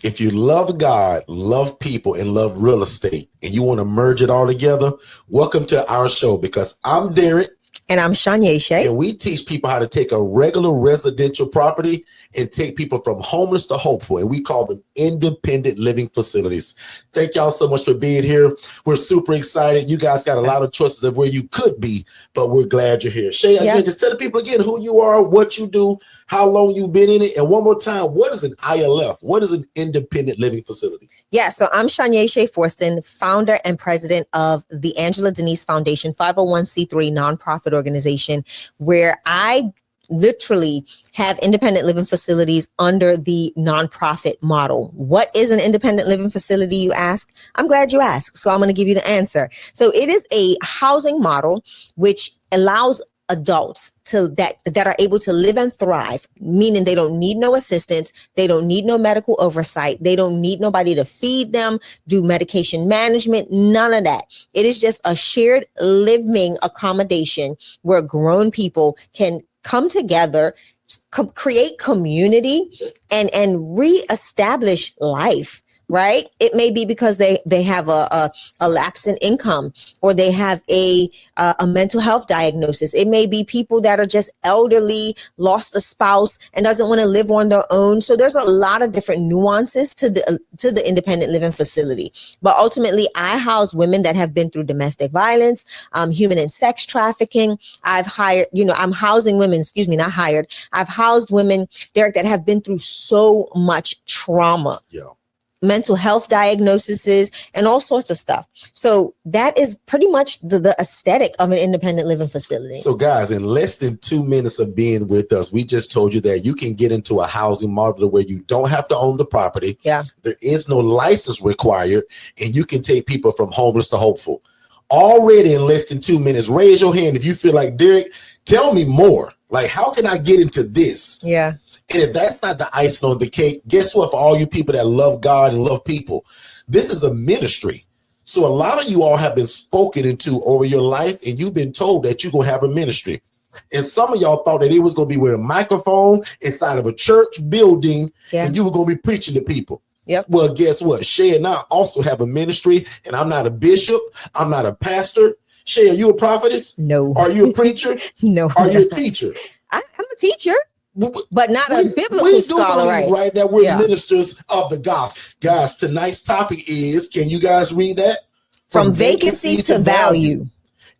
If you love God, love people, and love real estate, and you want to merge it all together, welcome to our show, because I'm Derrick. And I'm Shay. And we teach people how to take a regular residential property and take people from homeless to hopeful. And we call them independent living facilities. Thank y'all so much for being here. We're super excited. You guys got a lot of choices of where you could be, but we're glad you're here. Shay, again, just tell the people again who you are, what you do, how long you've been in it. And one more time, what is an ILF? What is an independent living facility? Yeah, so I'm Shay Forston, founder and president of the Angela Denise Foundation, 501c3 nonprofit organization, where I literally have independent living facilities under the nonprofit model. What is an independent living facility, you ask? I'm glad you asked. So I'm going to give you the answer. So it is a housing model which allows adults that are able to live and thrive, meaning they don't need no assistance, they don't need no medical oversight, they don't need nobody to feed them, do medication management, none of that. It is just a shared living accommodation where grown people can come together, create community, and reestablish life. Right? It may be because they have a lapse in income, or they have a mental health diagnosis. It may be people that are just elderly, lost a spouse, and doesn't want to live on their own. So there's a lot of different nuances to the independent living facility. But ultimately, I house women that have been through domestic violence, human and sex trafficking. I've hired, I'm housing women, not hired. I've housed women, Derrick, that have been through so much trauma. Yeah. Mental health diagnoses, and all sorts of stuff. So that is pretty much the aesthetic of an independent living facility. So guys, in less than 2 minutes of being with us, we just told you that you can get into a housing model where you don't have to own the property. Yeah. There is no license required, and you can take people from homeless to hopeful. Already in less than 2 minutes, raise your hand if you feel like, Derrick, tell me more. Like, how can I get into this? Yeah. And if that's not the icing on the cake, guess what? For all you people that love God and love people, this is a ministry. So a lot of you all have been spoken into over your life, and you've been told that you're going to have a ministry. And some of y'all thought that it was going to be with a microphone inside of a church building, and you were going to be preaching to people. Yep. Well, guess what? Shay and I also have a ministry, and I'm not a bishop. I'm not a pastor. Shay, are you a prophetess? No. Are you a preacher? No. Are you a teacher? I'm a teacher. But not a biblical scholar, right? That we're ministers of the gospel. Guys, tonight's topic is, can you guys read that? From vacancy to value.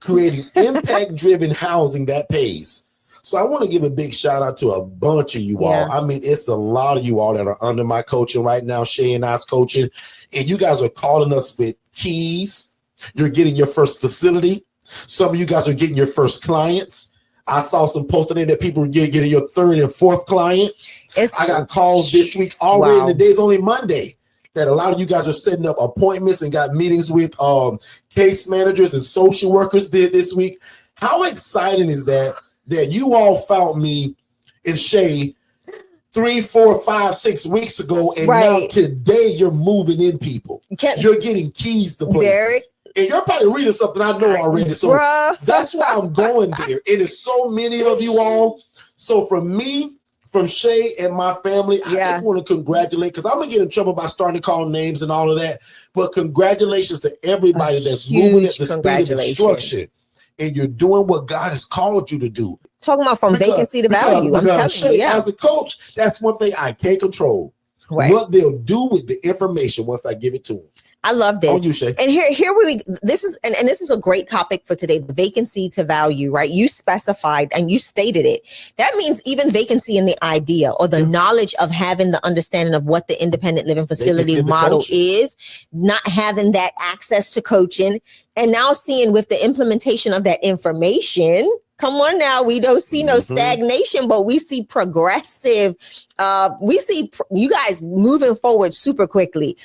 Creating impact-driven housing that pays. So I want to give a big shout out to a bunch of you all. I mean, it's a lot of you all that are under my coaching right now, Shay and I's coaching. And you guys are calling us with keys. You're getting your first facility. Some of you guys are getting your first clients. I saw some posting in that people were getting your third and fourth client. I got calls this week already. And today's only Monday, that a lot of you guys are setting up appointments and got meetings with case managers and social workers this week. How exciting is that you all found me and Shay 3, 4, 5, 6 weeks ago, and now today you're moving in people. You're getting keys to places. Derrick. And you're probably reading something I know already. So that's why I'm going there. It is so many of you all. So from me, from Shay and my family, I just want to congratulate, because I'm going to get in trouble by starting to call names and all of that. But congratulations to everybody that's moving at the speed of instruction. And you're doing what God has called you to do. Talking about from vacancy to value. I'm telling you, as a coach, that's one thing I can't control. Right. What they'll do with the information once I give it to them. I love this. On you, Shay. And this is a great topic for today, the vacancy to value, right? You specified and you stated it. That means even vacancy in the idea or the knowledge of having the understanding of what the independent living facility model is, not having that access to coaching, and now seeing with the implementation of that information. Come on now, we don't see no stagnation, but we see progressive. We see you guys moving forward super quickly.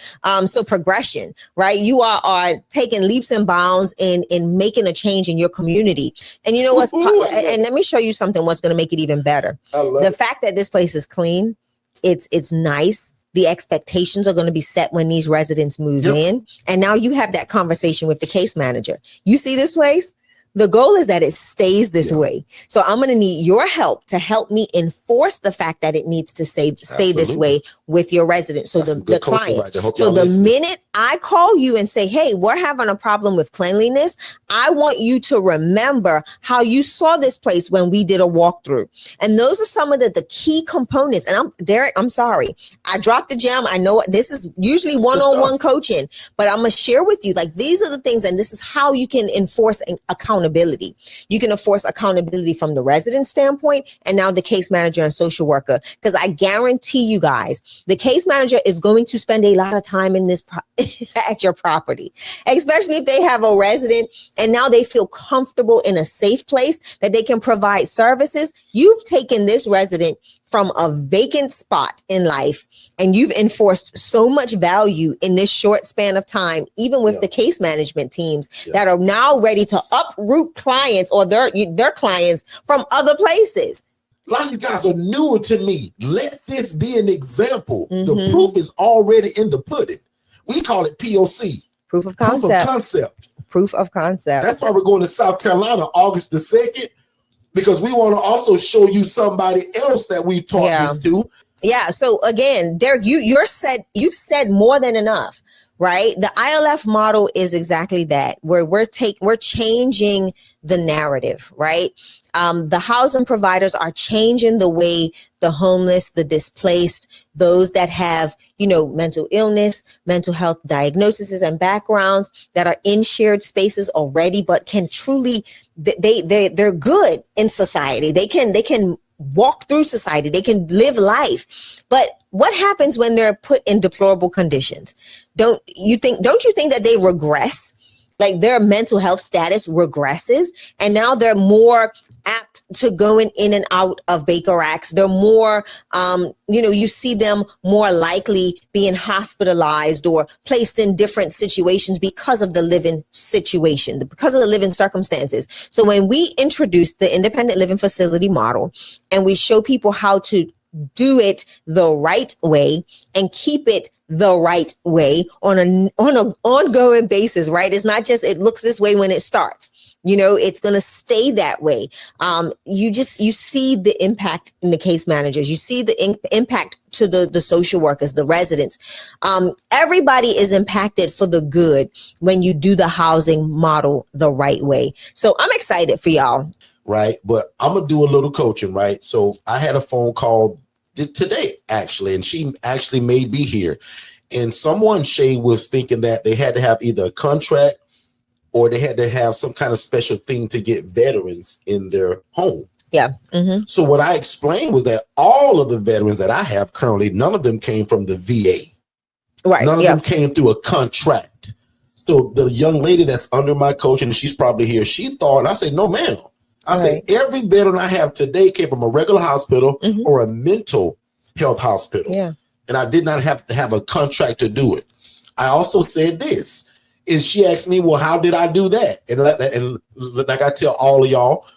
So progression, right? You are taking leaps and bounds in making a change in your community. And you know what's, and let me show you something, what's going to make it even better. The fact that this place is clean, it's nice. The expectations are going to be set when these residents move in. And now you have that conversation with the case manager. You see this place? The goal is that it stays this way. So I'm going to need your help to help me enforce the fact that it needs to stay this way with your resident. So the client. Right, so the minute I call you and say, hey, we're having a problem with cleanliness, I want you to remember how you saw this place when we did a walkthrough. And those are some of the key components. And Derrick, I'm sorry. I dropped the gem. I know this is usually one-on-one coaching, but I'm going to share with you, like, these are the things, and this is how you can enforce accountability. You can enforce accountability from the resident standpoint and now the case manager and social worker, because I guarantee you guys, the case manager is going to spend a lot of time in this at your property, especially if they have a resident and now they feel comfortable in a safe place that they can provide services. You've taken this resident from a vacant spot in life, and you've enforced so much value in this short span of time, even with the case management teams that are now ready to uproot clients or their clients from other places. A lot of you guys are newer to me. Let this be an example. The proof is already in the pudding. We call it POC. Proof of concept. Proof of concept. That's why we're going to South Carolina August the 2nd. Because we want to also show you somebody else that we taught this to. Yeah. So again, Derrick, you've said more than enough, right? The ILF model is exactly that, where we're changing the narrative, right? The housing providers are changing the way the homeless, the displaced, those that have, mental illness, mental health diagnoses and backgrounds that are in shared spaces already, but can truly, they're good in society. They can walk through society. They can live life. But what happens when they're put in deplorable conditions? Don't you think that they regress? Like, their mental health status regresses, and now they're more apt to going in and out of Baker Acts. They're more, you see them more likely being hospitalized or placed in different situations because of the living situation, because of the living circumstances. So when we introduce the independent living facility model and we show people how to do it the right way and keep it the right way on an ongoing basis, right? It's not just, it looks this way when it starts, it's going to stay that way. You see the impact in the case managers, you see the impact to the social workers, the residents. Everybody is impacted for the good when you do the housing model the right way. So I'm excited for y'all. Right. But I'm going to do a little coaching, right? So I had a phone call today, actually, and she actually may be here. And someone, Shay, was thinking that they had to have either a contract or they had to have some kind of special thing to get veterans in their home. Yeah. So what I explained was that all of the veterans that I have currently, none of them came from the VA. Right. None of them came through a contract. So the young lady that's under my coaching, and she's probably here, she thought, and I said, no, ma'am. I said, every veteran I have today came from a regular hospital or a mental health hospital. Yeah. And I did not have to have a contract to do it. I also said this, and she asked me, well, how did I do that? And like I tell all of y'all,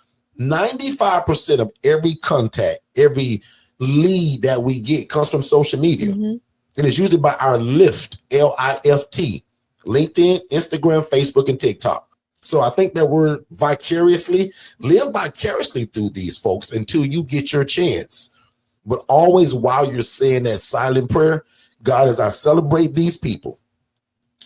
95% of every contact, every lead that we get comes from social media. And it's usually by our LIFT, LIFT, LinkedIn, Instagram, Facebook, and TikTok. So I think that we're live vicariously through these folks until you get your chance. But always, while you're saying that silent prayer, God, as I celebrate these people,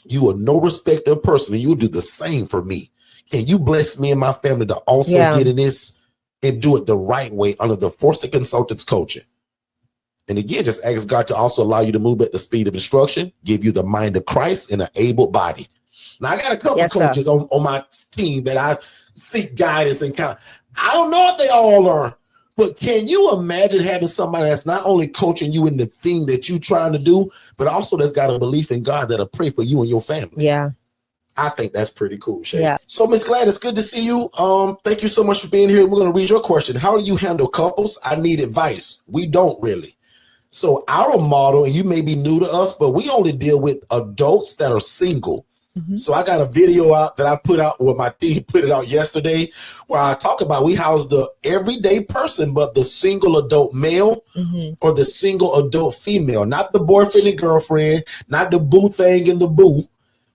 you are no respecter of person, and you will do the same for me. Can you bless me and my family to also get in this and do it the right way under the Forster Consultants coaching? And again, just ask God to also allow you to move at the speed of instruction, give you the mind of Christ and an able body. Now, I got a couple of coaches on my team that I seek guidance and count. I don't know if they all are, but can you imagine having somebody that's not only coaching you in the thing that you're trying to do, but also that's got a belief in God that'll pray for you and your family? Yeah. I think that's pretty cool, Shay. Yeah. So, Miss Gladys, good to see you. Thank you so much for being here. We're going to read your question. How do you handle couples? I need advice. We don't really. So our model, and you may be new to us, but we only deal with adults that are single. So I got a video out that I put out, well, my team put it out yesterday, where I talk about we house the everyday person, but the single adult male or the single adult female, not the boyfriend and girlfriend, not the boo thing and the boo,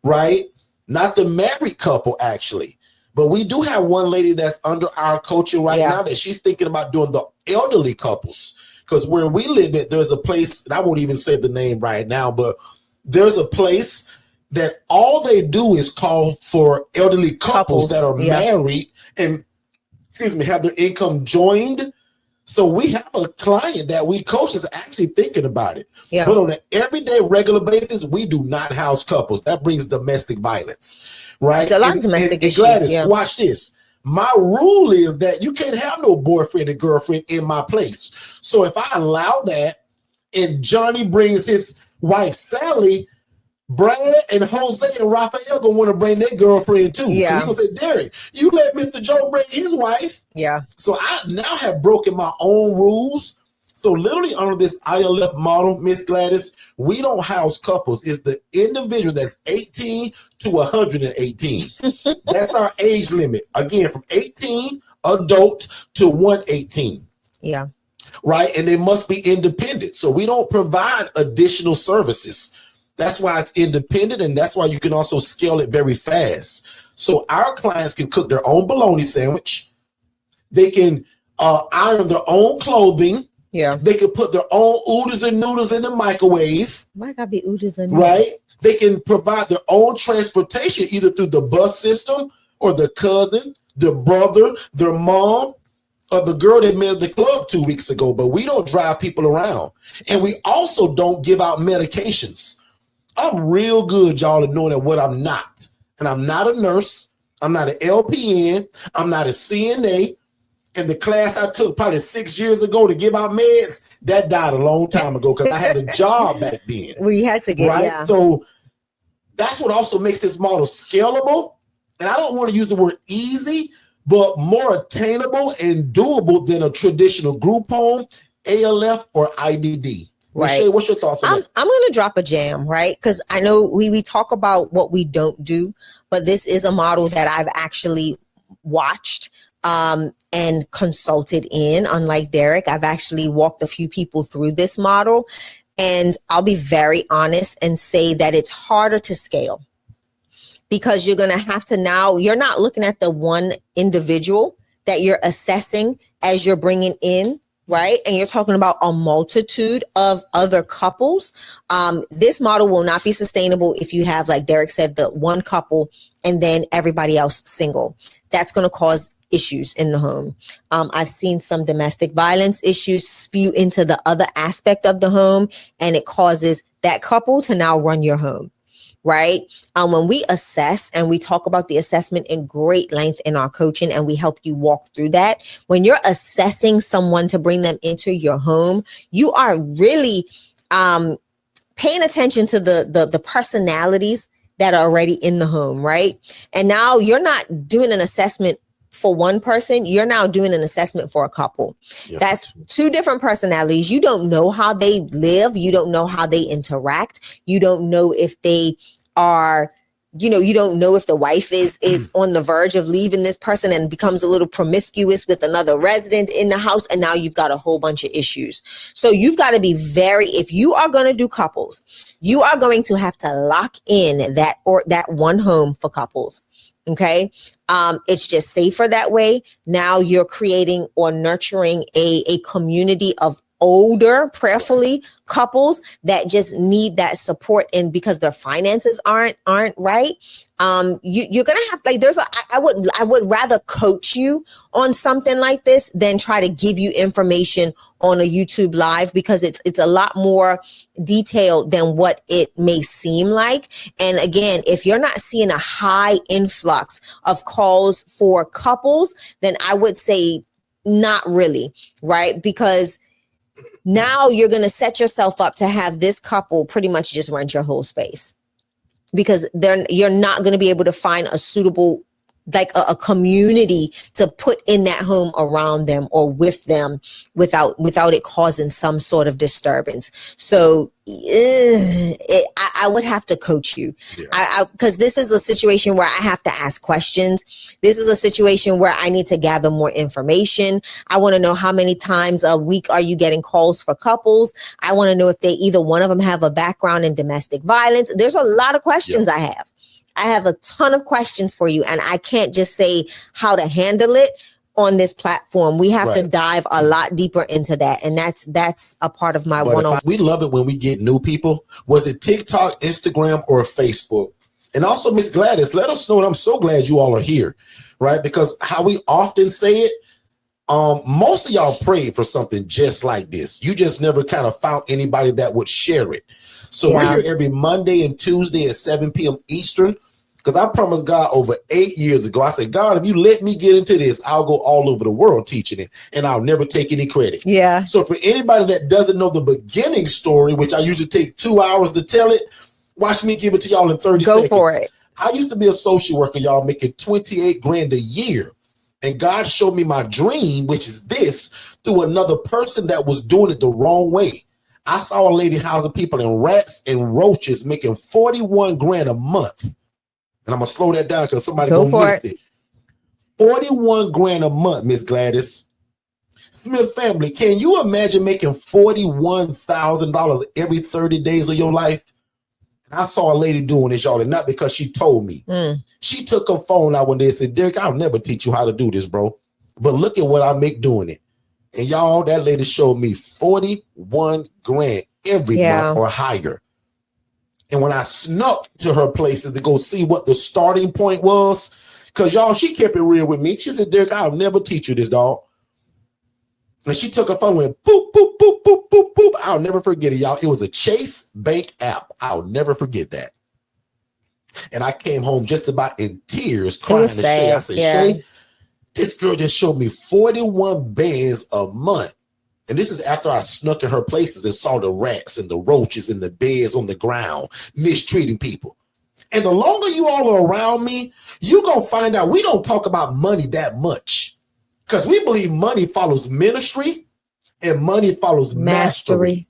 right? Not the married couple, actually, But we do have one lady that's under our coaching right now that she's thinking about doing the elderly couples. Because where we live at, there's a place, and I won't even say the name right now, but there's a place that all they do is call for elderly couples that are married and, have their income joined. So we have a client that we coach that's actually thinking about it. Yeah. But on an everyday, regular basis, we do not house couples. That brings domestic violence, right? It's a lot of domestic issues. Gladys, watch this. My rule is that you can't have no boyfriend and girlfriend in my place. So if I allow that and Johnny brings his wife, Sally, Brad and Jose and Raphael gonna want to bring their girlfriend too. Yeah. He gonna say, Derrick, you let Mr. Joe bring his wife. Yeah. So I now have broken my own rules. So literally under this ILF model, Miss Gladys, we don't house couples. It's the individual that's 18 to 118. That's our age limit. Again, from 18 adult to 118. Yeah. Right. And they must be independent. So we don't provide additional services. That's why it's independent, and that's why you can also scale it very fast. So our clients can cook their own bologna sandwich. They can iron their own clothing. Yeah. They can put their own oodles and noodles in the microwave. Why gotta be oodles and noodles? Right? They can provide their own transportation either through the bus system or their cousin, their brother, their mom, or the girl they met at the club 2 weeks ago. But we don't drive people around. And we also don't give out medications. I'm real good, y'all, at knowing that what I'm not. And I'm not a nurse. I'm not an LPN. I'm not a CNA. And the class I took probably 6 years ago to give out meds, that died a long time ago because I had a job back then. Well, you had to get, right? Yeah. So that's what also makes this model scalable. And I don't want to use the word easy, but more attainable and doable than a traditional group home, ALF, or IDD. Right. Shay, what's your thoughts on that? I'm going to drop a jam, right? Because I know we talk about what we don't do, but this is a model that I've actually watched and consulted in. Unlike Derrick, I've actually walked a few people through this model. And I'll be very honest and say that it's harder to scale because you're going to have to now, you're not looking at the one individual that you're assessing as you're bringing in. Right. And you're talking about a multitude of other couples. This model will not be sustainable if you have, like Derrick said, the one couple and then everybody else single. That's going to cause issues in the home. I've seen some domestic violence issues spew into the other aspect of the home, and it causes that couple to now run your home. Right. When we assess, and we talk about the assessment in great length in our coaching, and we help you walk through that. When you're assessing someone to bring them into your home, you are really paying attention to the personalities that are already in the home. Right. And now you're not doing an assessment for one person, you're now doing an assessment for a couple. Yep. That's two different personalities. You don't know how they live. You don't know how they interact. You don't know if they are, you don't know if the wife is on the verge of leaving this person and becomes a little promiscuous with another resident in the house. And now you've got a whole bunch of issues. So you've got to be if you are going to do couples, you are going to have to lock in that one home for couples. Okay. It's just safer that way. Now you're creating or nurturing a community of older, prayerfully couples that just need that support, and because their finances aren't right, you're gonna have I would rather coach you on something like this than try to give you information on a YouTube live, because it's a lot more detailed than what it may seem like. And again, if you're not seeing a high influx of calls for couples, then I would say not really, right? Because now you're going to set yourself up to have this couple pretty much just rent your whole space, because you're not going to be able to find a suitable, like a community to put in that home around them or with them without it causing some sort of disturbance. So I would have to coach you, because this is a situation where I have to ask questions. This is a situation where I need to gather more information. I want to know how many times a week are you getting calls for couples. I want to know if either one of them have a background in domestic violence. There's a lot of questions I have. I have a ton of questions for you, and I can't just say how to handle it on this platform. We have to dive a lot deeper into that, and that's a part of my one-on-one. We love it when we get new people. Was it TikTok, Instagram, or Facebook? And also, Miss Gladys, let us know. And I'm so glad you all are here, right? Because how we often say it, most of y'all prayed for something just like this. You just never kind of found anybody that would share it. So we're here every Monday and Tuesday at 7 p.m. Eastern. Because I promised God over 8 years ago, I said, God, if you let me get into this, I'll go all over the world teaching it, and I'll never take any credit. Yeah. So for anybody that doesn't know the beginning story, which I usually take 2 hours to tell it, watch me give it to y'all in 30 seconds. Go for it. I used to be a social worker, y'all, making 28 grand a year. And God showed me my dream, which is this, through another person that was doing it the wrong way. I saw a lady housing people in rats and roaches making 41 grand a month. And I'm going to slow that down because somebody going to miss it. 41 grand a month, Miss Gladys. Smith family, can you imagine making $41,000 every 30 days of your life? I saw a lady doing this, y'all, and not because she told me. She took her phone out one day and said, Derrick, I'll never teach you how to do this, bro. But look at what I make doing it. And y'all, that lady showed me 41 grand every month or higher. And when I snuck to her places to go see what the starting point was, because y'all, she kept it real with me. She said, Derrick, I'll never teach you this, dog. And she took her phone and went boop, boop, boop, boop, boop, boop. I'll never forget it, y'all. It was a Chase Bank app. I'll never forget that. And I came home just about in tears, crying to Shay. I said, Shay, this girl just showed me 41 bands a month. And this is after I snuck in her places and saw the rats and the roaches and the beds on the ground, mistreating people. And the longer you all are around me, you're going to find out we don't talk about money that much. Because we believe money follows ministry and money follows mastery.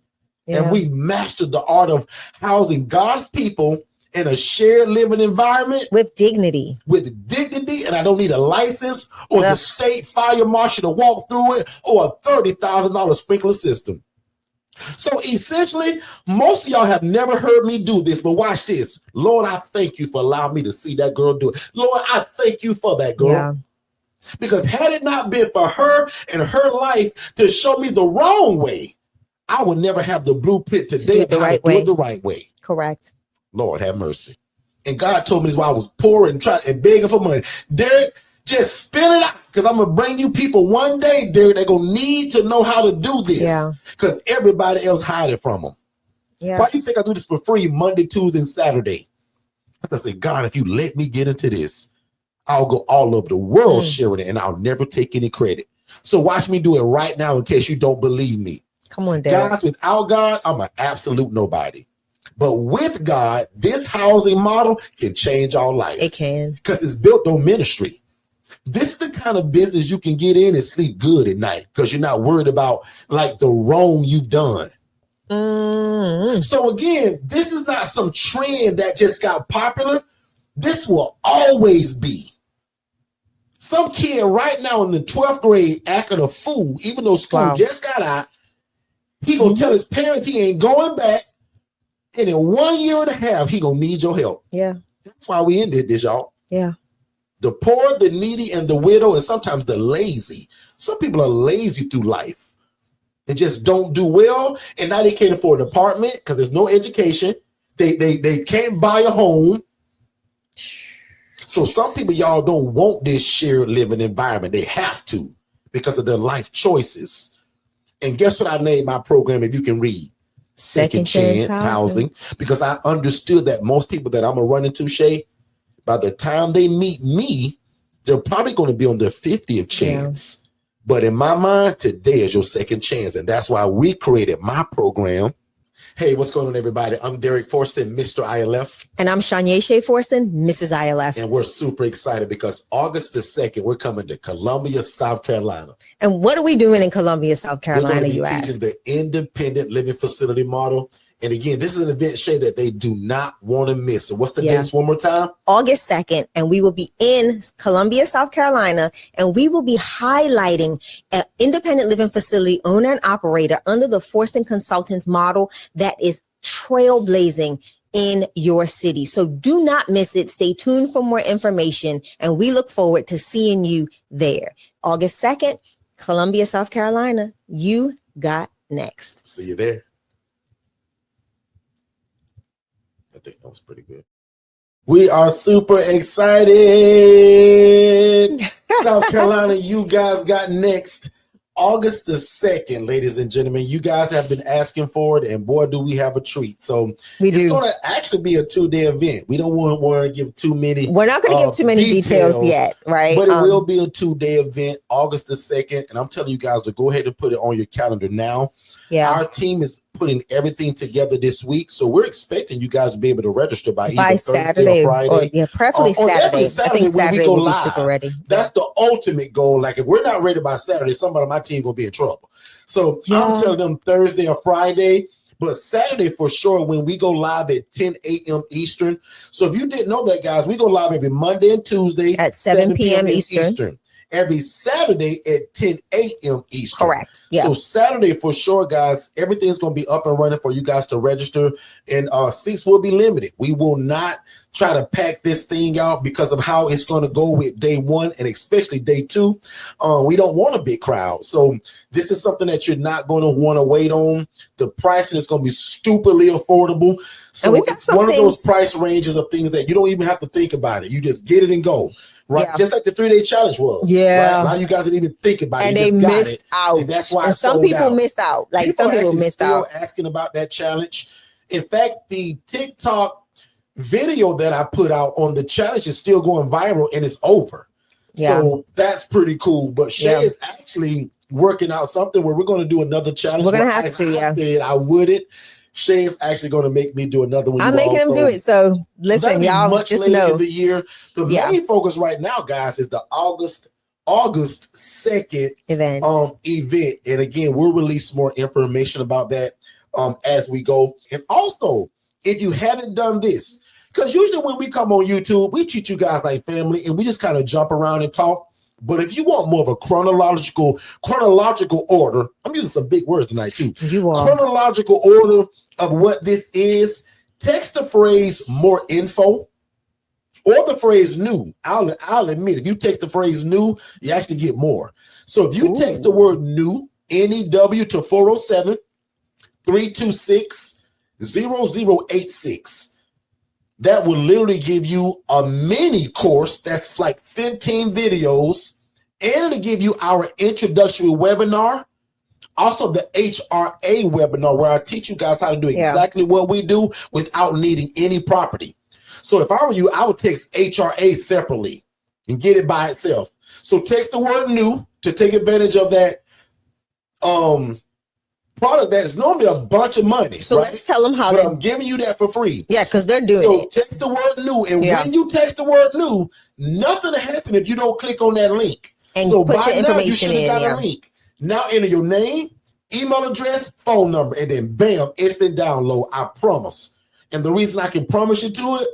And we've mastered the art of housing God's people in a shared living environment. With dignity. With dignity. And I don't need a license or the state fire marshal to walk through it or a $30,000 sprinkler system. So essentially, most of y'all have never heard me do this, but watch this. Lord, I thank you for allowing me to see that girl do it. Lord, I thank you for that girl. Yeah. Because had it not been for her and her life to show me the wrong way, I would never have the blueprint today to do it the right way. Correct. Lord have mercy. And God told me this while I was poor and trying and begging for money. Derrick, just spin it out, because I'm going to bring you people one day, Derrick, they're going to need to know how to do this. Yeah. Because everybody else hiding from them. Yeah. Why do you think I do this for free Monday, Tuesday, and Saturday? I said, God, if you let me get into this, I'll go all over the world sharing it, and I'll never take any credit. So watch me do it right now in case you don't believe me. Come on, Derrick. Guys, without God, I'm an absolute nobody. But with God, this housing model can change our life. It can. Because it's built on ministry. This is the kind of business you can get in and sleep good at night because you're not worried about like the wrong you've done. So again, this is not some trend that just got popular. This will always be. Some kid right now in the 12th grade acting a fool, even though school just got out, he gonna tell his parents he ain't going back. And in 1 year and a half, he gonna need your help. Yeah. That's why we ended this, y'all. Yeah. The poor, the needy, and the widow, and sometimes the lazy. Some people are lazy through life. They just don't do well, and now they can't afford an apartment because there's no education. They can't buy a home. So some people, y'all, don't want this shared living environment. They have to because of their life choices. And guess what I named my program, if you can read? Second Chance Housing. Because I understood that most people that I'm going to run into, Shay, by the time they meet me, they're probably going to be on their 50th chance. Yeah. But in my mind, today is your second chance. And that's why we created my program. Hey, what's going on, everybody? I'm Derrick Forston, Mr. ILF. And I'm Shanya Shea Forston, Mrs. ILF. And we're super excited because August the 2nd, we're coming to Columbia, South Carolina. And what are we doing in Columbia, South Carolina, you ask? We're teaching the independent living facility model. And again, this is an event, Shay, that they do not want to miss. So what's the dates one more time? August 2nd, and we will be in Columbia, South Carolina, and we will be highlighting an independent living facility owner and operator under the Forston Consultants model that is trailblazing in your city. So do not miss it. Stay tuned for more information, and we look forward to seeing you there. August 2nd, Columbia, South Carolina. You got next. See you there. I think that was pretty good. We are super excited. South Carolina, you guys got next. August the 2nd, ladies and gentlemen. You guys have been asking for it, and boy, do we have a treat. So it's going to actually be a 2-day event. We don't want to give too many. We're not going to give too many details yet, right? But it will be a 2-day event, August the 2nd. And I'm telling you guys to go ahead and put it on your calendar now. Yeah. Our team is putting everything together this week. So we're expecting you guys to be able to register by either Saturday or Friday. Preferably Saturday. Saturday. I think Saturday will be super ready. That's the ultimate goal. Like if we're not ready by Saturday, somebody on my team going to be in trouble. So I'm telling them Thursday or Friday, but Saturday for sure when we go live at 10 a.m. Eastern. So if you didn't know that, guys, we go live every Monday and Tuesday at 7 p.m. Eastern. Every Saturday at 10 a.m. Eastern. Correct. Yeah. So Saturday for sure, guys, everything's going to be up and running for you guys to register, and seats will be limited. We will not try to pack this thing out because of how it's going to go with day one and especially day two. We don't want a big crowd. So this is something that you're not going to want to wait on. The pricing is going to be stupidly affordable. So it's one of those price ranges of things that you don't even have to think about it. You just get it and go. Right, just like the 3-day challenge was. Yeah, right? A lot of you guys didn't even think about it, and they missed out. And that's why some people missed out. Like some people missed out. Asking about that challenge. In fact, the TikTok video that I put out on the challenge is still going viral, and it's over. Yeah. So that's pretty cool. But Shay is actually working out something where we're going to do another challenge. We're going to have to. I said I wouldn't. Shay is actually going to make me do another one. I'm making him do it. So listen, y'all just know. In the year. The main focus right now, guys, is the August 2nd event. And again, we'll release more information about that as we go. And also, if you haven't done this, because usually when we come on YouTube, we treat you guys like family and we just kind of jump around and talk. But if you want more of a chronological order, I'm using some big words tonight too. You are. Chronological order of what this is, text the phrase more info or the phrase new. I'll admit, if you text the phrase new, you actually get more. So if you text the word new, NEW to 407-326-0086, that will literally give you a mini course that's like 15 videos, and it'll give you our introductory webinar. Also, the HRA webinar where I teach you guys how to do exactly what we do without needing any property. So if I were you, I would text HRA separately and get it by itself. So text the word new to take advantage of that product that's normally a bunch of money. So let's tell them how I'm giving you that for free. Yeah, because they're doing it. So text the word new. And when you text the word new, nothing will happen if you don't click on that link. And so put your information in. Got a link. Now enter your name, email address, phone number, and then bam, instant download. I promise. And the reason I can promise you to it,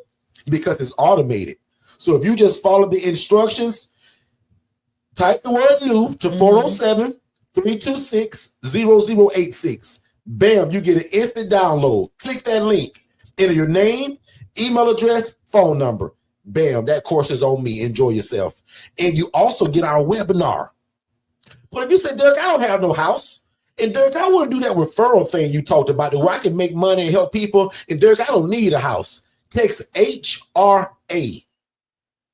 because it's automated. So if you just follow the instructions, type the word new to 407-326-0086. Bam, you get an instant download. Click that link. Enter your name, email address, phone number. Bam, that course is on me. Enjoy yourself. And you also get our webinar. But if you say, Derrick, I don't have no house. And Derrick, I want to do that referral thing you talked about where I can make money and help people. And Derrick, I don't need a house. Text HRA.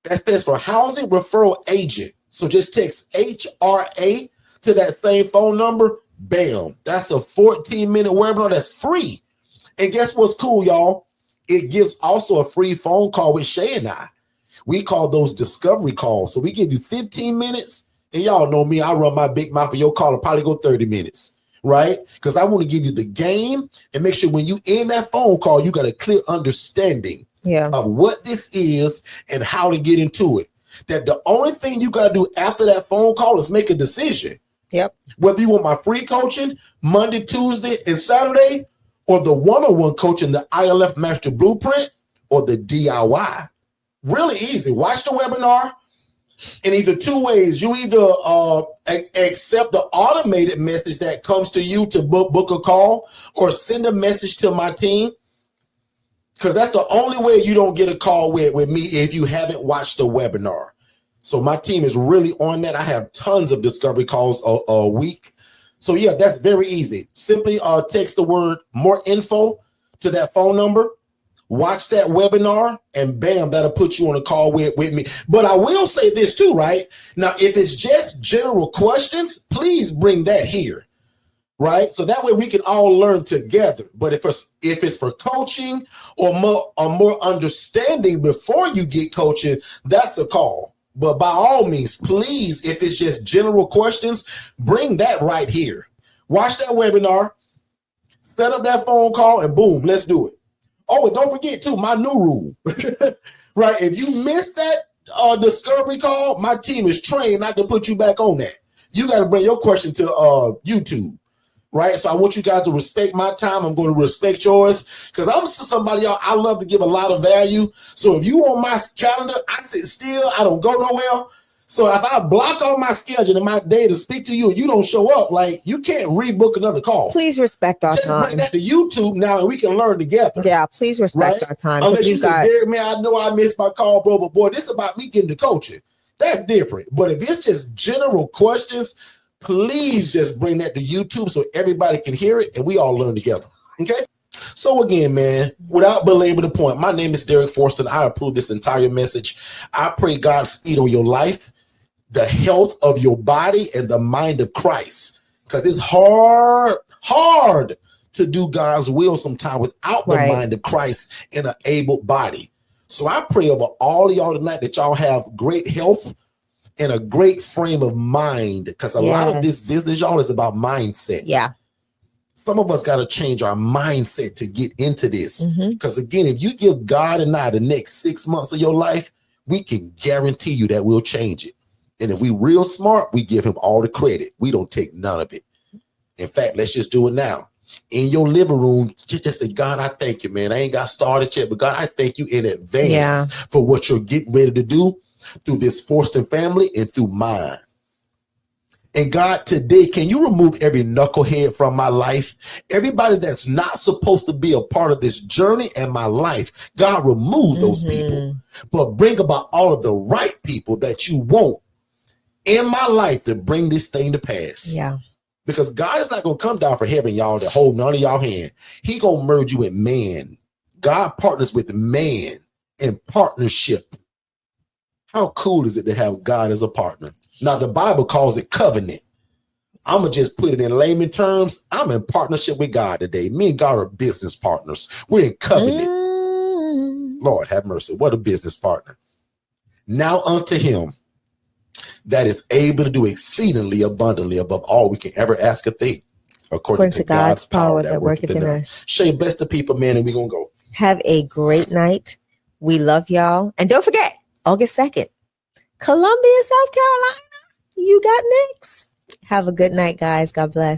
That stands for Housing Referral Agent. So just text HRA to that same phone number. Bam. That's a 14-minute webinar that's free. And guess what's cool, y'all? It gives also a free phone call with Shay and I. We call those discovery calls. So we give you 15 minutes. And y'all know me, I run my big mouth, and your call will probably go 30 minutes, right? Because I want to give you the game and make sure when you end that phone call, you got a clear understanding of what this is and how to get into it. That the only thing you got to do after that phone call is make a decision. Yep. Whether you want my free coaching Monday, Tuesday, and Saturday, or the one-on-one coaching, the ILF Master Blueprint, or the DIY. Really easy. Watch the webinar. In either two ways, you either accept the automated message that comes to you to book a call, or send a message to my team. Because that's the only way you don't get a call with me if you haven't watched the webinar. So my team is really on that. I have tons of discovery calls a week. So yeah, that's very easy. Simply text the word more info to that phone number. Watch that webinar and bam, that'll put you on a call with me. But I will say this too, right? Now, if it's just general questions, please bring that here. Right, so that way we can all learn together. But if it's for coaching or more understanding before you get coaching, that's a call. But by all means, please, if it's just general questions, bring that right here. Watch that webinar, set up that phone call, and boom, let's do it. Oh, and don't forget too, my new rule. Right, if you missed that discovery call, my team is trained not to put you back on that. You got to bring your question to YouTube. Right, so I want you guys to respect my time. I'm going to respect yours because I'm somebody, y'all, I love to give a lot of value. So if you on my calendar, I sit still, I don't go nowhere. So if I block on my schedule and my day to speak to you and you don't show up, like you can't rebook another call. Please respect our Just time. bring that to YouTube now and we can learn together. Yeah, please respect our time. Unless you say, Derrick, man, I know I missed my call, bro, but boy, this is about me getting to coaching. That's different. But if it's just general questions, please just bring that to YouTube so everybody can hear it and we all learn together. Okay. So again, man, without belaboring the point, my name is Derrick Forston. I approve this entire message. I pray God's speed on your life, the health of your body, and the mind of Christ. Because it's hard to do God's will sometimes without the mind of Christ in an able body. So I pray over all of y'all tonight that y'all have great health and a great frame of mind, because a lot of this business, y'all, is about mindset. Yeah. Some of us got to change our mindset to get into this. Because again, if you give God and I the next 6 months of your life, we can guarantee you that we'll change it. And if we real smart, we give him all the credit. We don't take none of it. In fact, let's just do it now. In your living room, just say, God, I thank you, man. I ain't got started yet, but God, I thank you in advance for what you're getting ready to do through this Forston family and through mine. And God, today, can you remove every knucklehead from my life? Everybody that's not supposed to be a part of this journey and my life, God, remove those people, but bring about all of the right people that you want in my life to bring this thing to pass. Yeah. Because God is not going to come down from heaven, y'all, to hold none of y'all hand. He going to merge you with man. God partners with man in partnership. How cool is it to have God as a partner? Now, the Bible calls it covenant. I'm going to just put it in layman terms. I'm in partnership with God today. Me and God are business partners. We're in covenant. Lord have mercy. What a business partner. Now unto him that is able to do exceedingly abundantly above all we can ever ask or think, according to God's power that worketh in us. Shay, bless the people, man, and we're going to go. Have a great night. We love y'all. And don't forget, August 2nd, Columbia, South Carolina. You got next. Have a good night, guys. God bless.